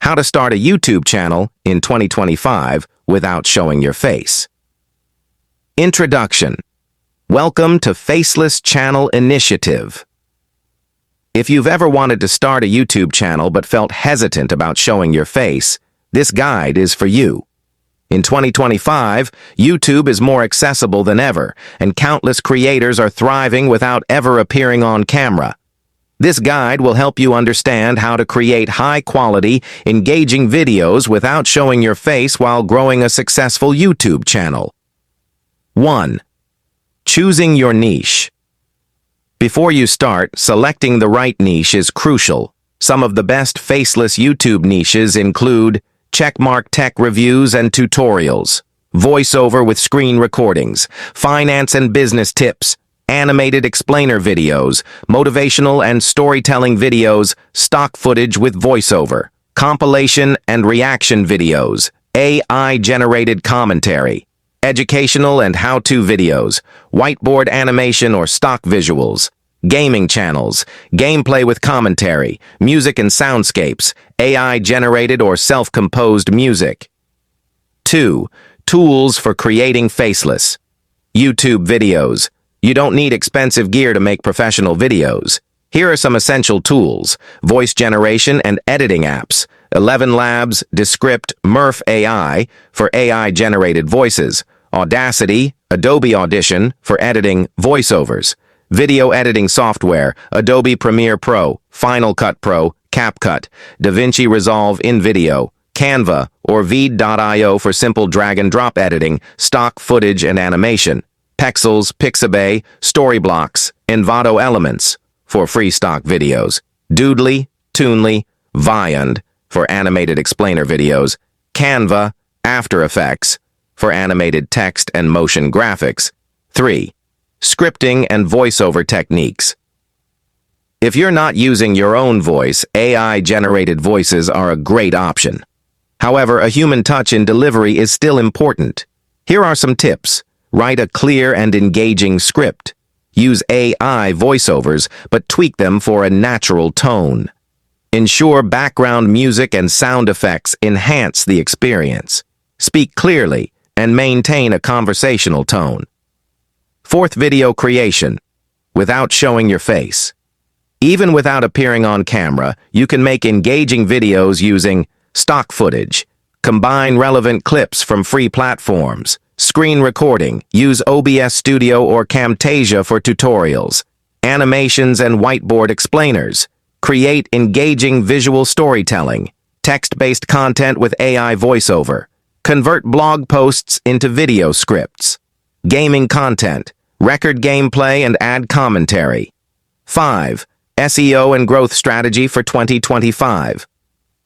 How to start a YouTube channel in 2025 without showing your face. Introduction. Welcome to Faceless Channel Initiative. If you've ever wanted to start a YouTube channel but felt hesitant about showing your face, this guide is for you. In 2025, YouTube is more accessible than ever, and countless creators are thriving without ever appearing on camera. This guide will help you understand how to create high-quality, engaging videos without showing your face while growing a successful YouTube channel. 1. Choosing your niche. Before you start, selecting the right niche is crucial. Some of the best faceless YouTube niches include checkmark tech reviews and tutorials, voiceover with screen recordings, finance and business tips, animated explainer videos, motivational and storytelling videos, stock footage with voiceover, compilation and reaction videos, AI-generated commentary, educational and how-to videos, whiteboard animation or stock visuals, gaming channels, gameplay with commentary, music and soundscapes, AI-generated or self-composed music. 2. Tools for creating faceless YouTube videos. You don't need expensive gear to make professional videos. Here are some essential tools: voice generation and editing apps, 11 Labs, Descript, Murph AI for AI-generated voices, Audacity, Adobe Audition for editing voiceovers, video editing software, Adobe Premiere Pro, Final Cut Pro, CapCut, DaVinci Resolve in Video, Canva or Veed.io for simple drag-and-drop editing, stock footage and animation, Pexels, Pixabay, Storyblocks, Envato Elements for free stock videos, Doodly, Toonly, Vyond for animated explainer videos, Canva, After Effects for animated text and motion graphics. 3. Scripting and voiceover techniques. If you're not using your own voice, AI-generated voices are a great option. However, a human touch in delivery is still important. Here are some tips. Write a clear and engaging script. Use AI voiceovers, but tweak them for a natural tone. Ensure background music and sound effects enhance the experience. Speak clearly and maintain a conversational tone. 4th, video creation, without showing your face. Even without appearing on camera, you can make engaging videos using stock footage. Combine relevant clips from free platforms. Screen recording, use OBS Studio or Camtasia for tutorials. Animations and whiteboard explainers. Create engaging visual storytelling. Text-based content with AI voiceover. Convert blog posts into video scripts. Gaming content. Record gameplay and add commentary. 5. SEO and growth strategy for 2025.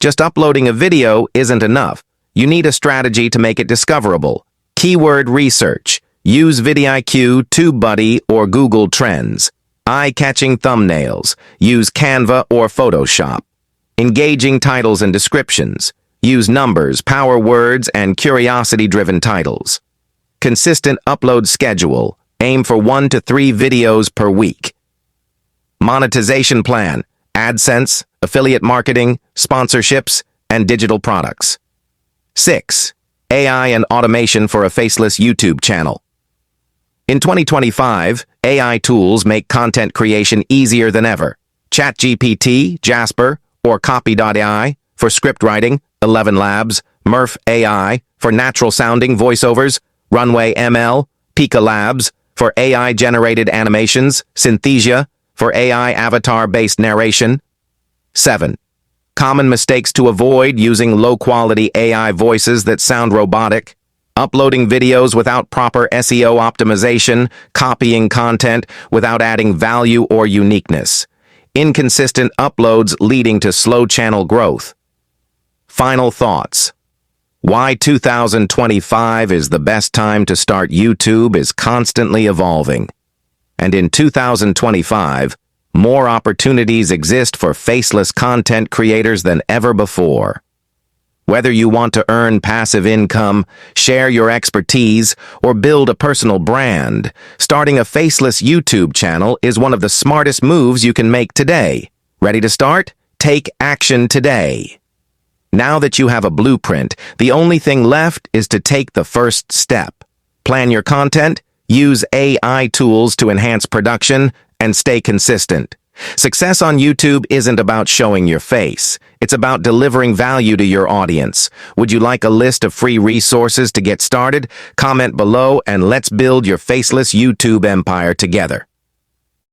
Just uploading a video isn't enough. You need a strategy to make it discoverable. Keyword research. Use vidIQ, TubeBuddy, or Google Trends. Eye-catching thumbnails. Use Canva or Photoshop. Engaging titles and descriptions. Use numbers, power words, and curiosity-driven titles. Consistent upload schedule. Aim for 1 to 3 videos per week. Monetization plan. AdSense, affiliate marketing, sponsorships, and digital products. 6. AI and automation for a faceless YouTube channel. In 2025, AI tools make content creation easier than ever. ChatGPT, Jasper, or Copy.ai for script writing, 11 Labs, Murph AI for natural-sounding voiceovers, Runway ML, Pika Labs for AI-generated animations, Synthesia for AI avatar-based narration. 7. Common mistakes to avoid using low-quality AI voices that sound robotic. Uploading videos without proper SEO optimization, copying content without adding value or uniqueness. Inconsistent uploads leading to slow channel growth. Final thoughts. Why 2025 is the best time to start YouTube is constantly evolving. And in 2025, more opportunities exist for faceless content creators than ever before. Whether you want to earn passive income, share your expertise, or build a personal brand, starting a faceless YouTube channel is one of the smartest moves you can make today. Ready to start? Take action today. Now that you have a blueprint, the only thing left is to take the first step. Plan your content, use AI tools to enhance production, and stay consistent. Success on YouTube isn't about showing your face. It's about delivering value to your audience. Would you like a list of free resources to get started? Comment below and let's build your faceless YouTube empire together.